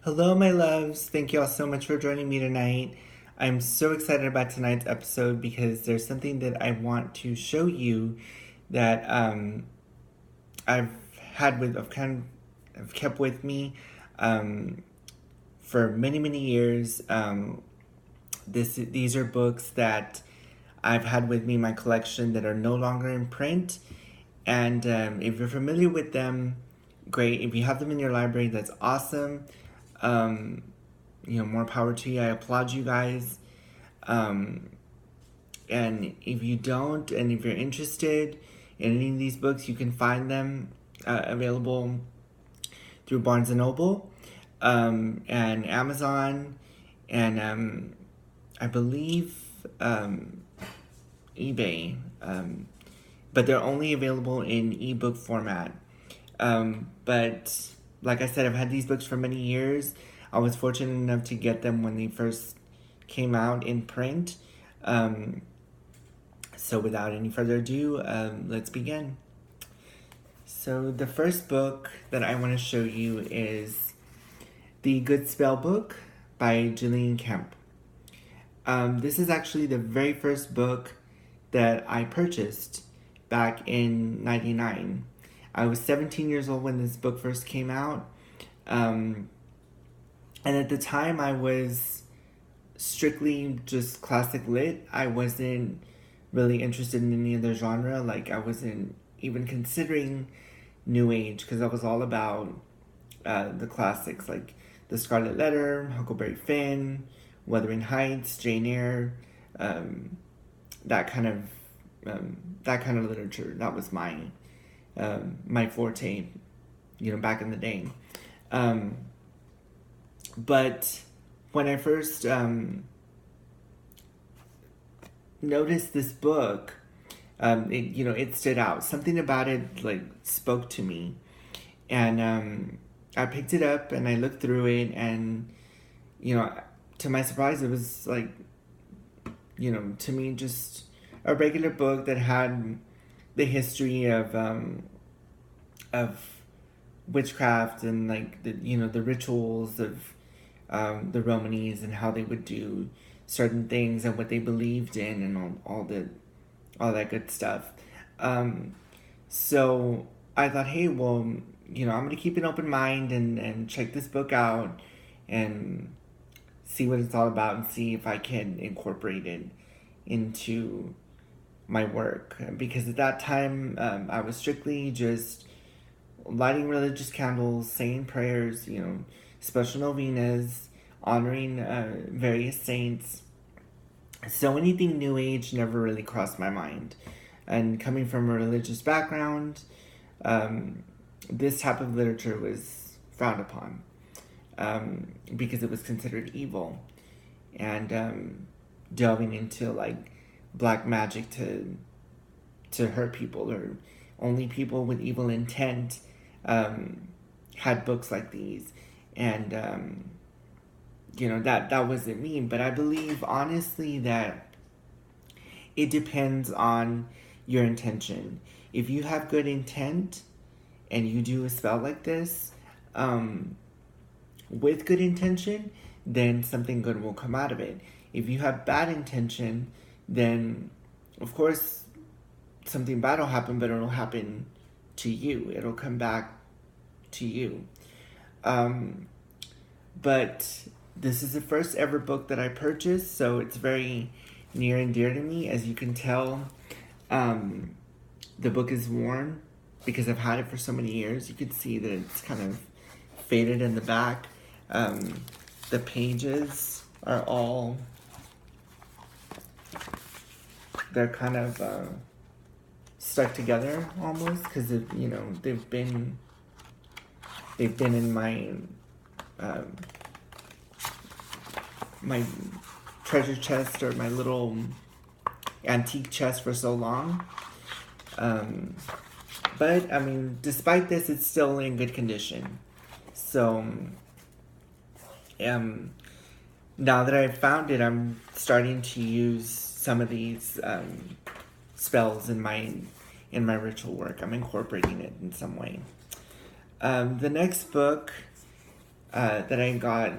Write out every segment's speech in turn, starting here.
Hello, my loves. Thank you all so much for joining me tonight. I'm so excited about tonight's episode because there's something that I want to show you that I've I've kept with me um, for many, many years. These are books that I've had with me in my collection that are no longer in print. And if you're familiar with them, great. If you have them in your library, that's awesome. Um, more power to you. I applaud you guys. Um, and if you don't, and if you're interested in any of these books, you can find them available through Barnes and Noble and Amazon, and I believe eBay. But they're only available in ebook format. But like I said, I've had these books for many years. I was fortunate enough to get them when they first came out in print. So without any further ado, let's begin. So the first book that I want to show you is The Good Spell Book by Gillian Kemp. This is actually the very first book that I purchased back in '99. I was 17 years old when this book first came out. And at the time, I was strictly just classic lit. I wasn't really interested in any other genre. Like, I wasn't even considering New Age because I was all about the classics like The Scarlet Letter, Huckleberry Finn, Wuthering Heights, Jane Eyre, that kind of literature. That was my forte, back in the day. But when I first noticed this book, it stood out. Something about it spoke to me, and I picked it up and I looked through it, and to my surprise, it was to me just a regular book that had the history of witchcraft and the rituals of the Romanies and how they would do certain things and what they believed in and all that good stuff. So I thought, hey, well, I'm gonna keep an open mind and check this book out and see what it's all about and see if I can incorporate it into my work, because at that time I was strictly just lighting religious candles, saying prayers, special novenas, honoring various saints. So anything New Age never really crossed my mind. And coming from a religious background, this type of literature was frowned upon because it was considered evil. And delving into black magic to hurt people, or only people with evil intent had books like these. And that wasn't me. But I believe honestly that it depends on your intention. If you have good intent and you do a spell like this with good intention, then something good will come out of it. If you have bad intention, then of course something bad will happen, but it'll happen to you. It'll come back to you. But this is the first ever book that I purchased, so it's very near and dear to me. As you can tell, the book is worn because I've had it for so many years. You can see that it's kind of faded in the back. The pages are all, they're kind of stuck together almost because they've been in my my treasure chest, or my little antique chest, for so long. But I mean, despite this, it's still in good condition. So now that I've found it, I'm starting to use some of these spells in my ritual work. I'm incorporating it in some way. The next book that I got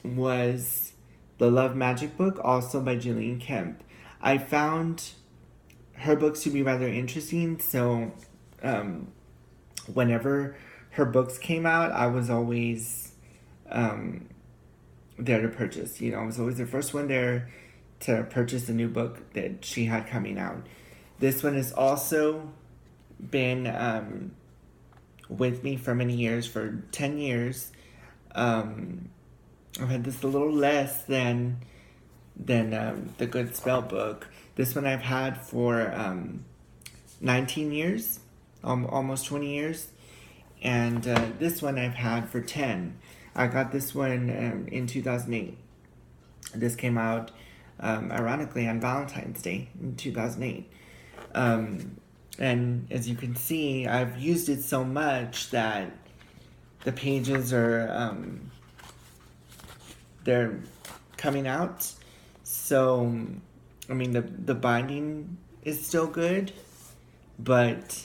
was the Love Magic book, also by Gillian Kemp. I found her books to be rather interesting, so whenever her books came out, I was always there to purchase. You know, I was always the first one there to purchase a new book that she had coming out. This one has also been with me for many years, for 10 years. I've had this a little less than the Good Spell book. This one I've had for 19 years, almost 20 years. And this one I've had for 10. I got this one in 2008. This came out, ironically, on Valentine's Day in 2008. And as you can see, I've used it so much that the pages are, they're coming out. So, I mean, the binding is still good, but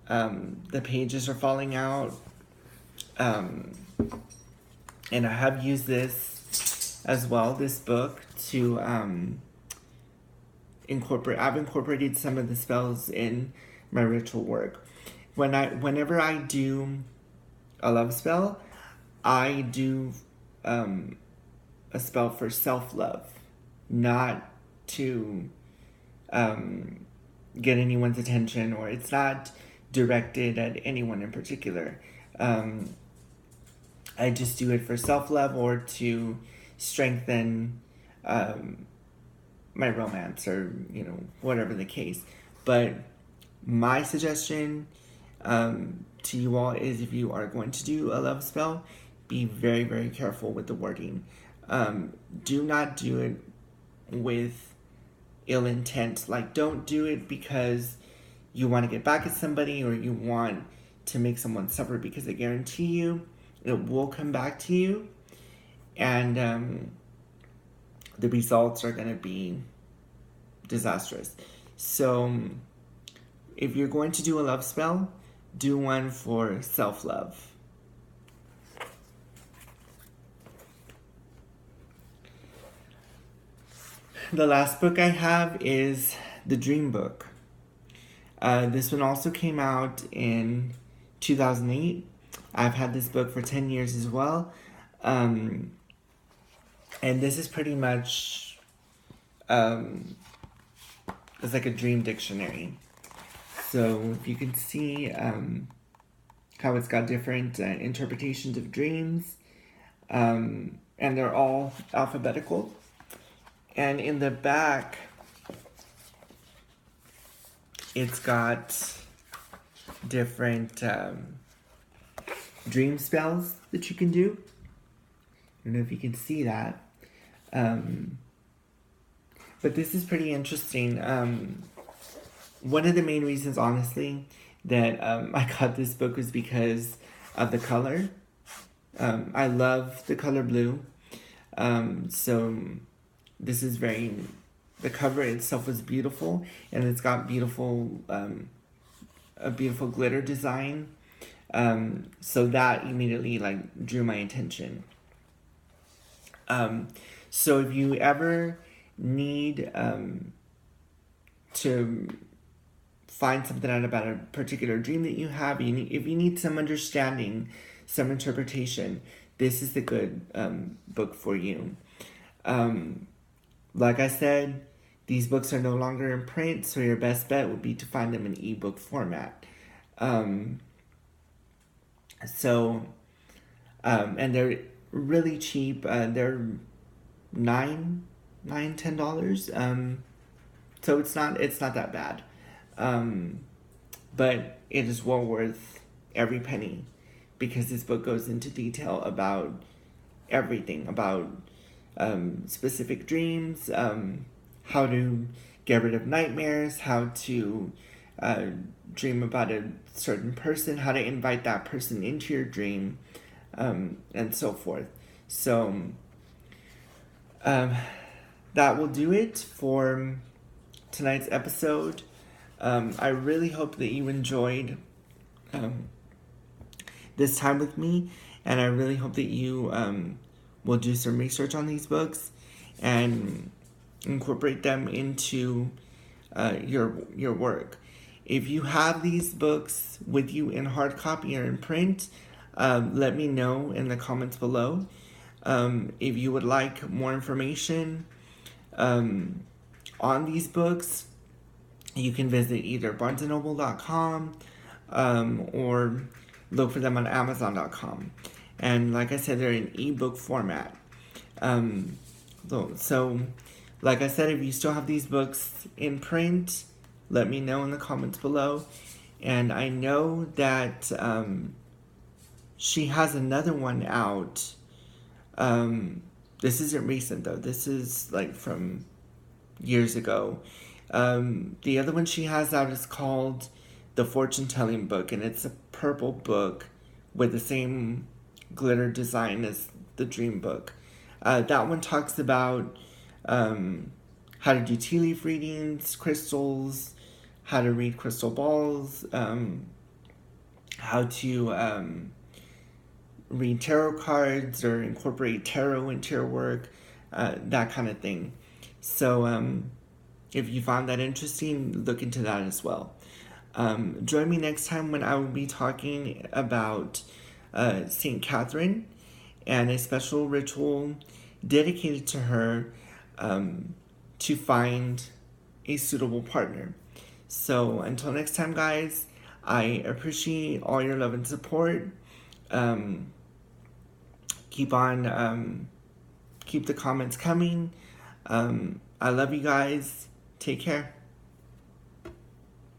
the pages are falling out. And I have used this as well, this book, to I've incorporated some of the spells in my ritual work. Whenever I do a love spell, I do a spell for self-love, not to get anyone's attention, or it's not directed at anyone in particular. I just do it for self-love or to strengthen my romance, or, you know, whatever the case. But my suggestion to you all is, if you are going to do a love spell, be very, very careful with the wording. Do not do it with ill intent. Like, don't do it because you want to get back at somebody, or you want to make someone suffer, because I guarantee you it will come back to you, and the results are going to be disastrous. So if you're going to do a love spell, do one for self-love. The last book I have is the Dream Book. This one also came out in 2008. I've had this book for 10 years as well. And this is pretty much, it's like a dream dictionary. So if you can see how it's got different interpretations of dreams, and they're all alphabetical. And in the back, it's got different dream spells that you can do. I don't know if you can see that. But this is pretty interesting. One of the main reasons, honestly, that I got this book was because of the color. I love the color blue. So this is the cover itself was beautiful, and it's got a beautiful glitter design. So that immediately drew my attention. So if you ever need to find something out about a particular dream that you have, if you need some understanding, some interpretation, this is the good book for you. Like I said, these books are no longer in print, so your best bet would be to find them in ebook format. And they're really cheap. They're $10. So it's not that bad. But it is well worth every penny, because this book goes into detail about everything, about specific dreams, how to get rid of nightmares, how to dream about a certain person, how to invite that person into your dream, and so forth. So that will do it for tonight's episode. I really hope that you enjoyed this time with me, and I really hope that you will do some research on these books and incorporate them into your work. If you have these books with you in hard copy or in print, let me know in the comments below. If you would like more information on these books, you can visit either barnesandnoble.com or look for them on amazon.com. And like I said, they're in ebook format. So, like I said, if you still have these books in print, let me know in the comments below. And I know that she has another one out. This isn't recent though. This is like from years ago. The other one she has out is called The Fortune Telling Book, and it's a purple book with the same glitter design as the Dream Book. That one talks about how to do tea leaf readings, crystals, how to read crystal balls, how to read tarot cards or incorporate tarot into your work, that kind of thing. So if you found that interesting, look into that as well. Join me next time when I will be talking about St. Catherine and a special ritual dedicated to her to find a suitable partner. So until next time, guys, I appreciate all your love and support. Keep the comments coming. I love you guys. Take care.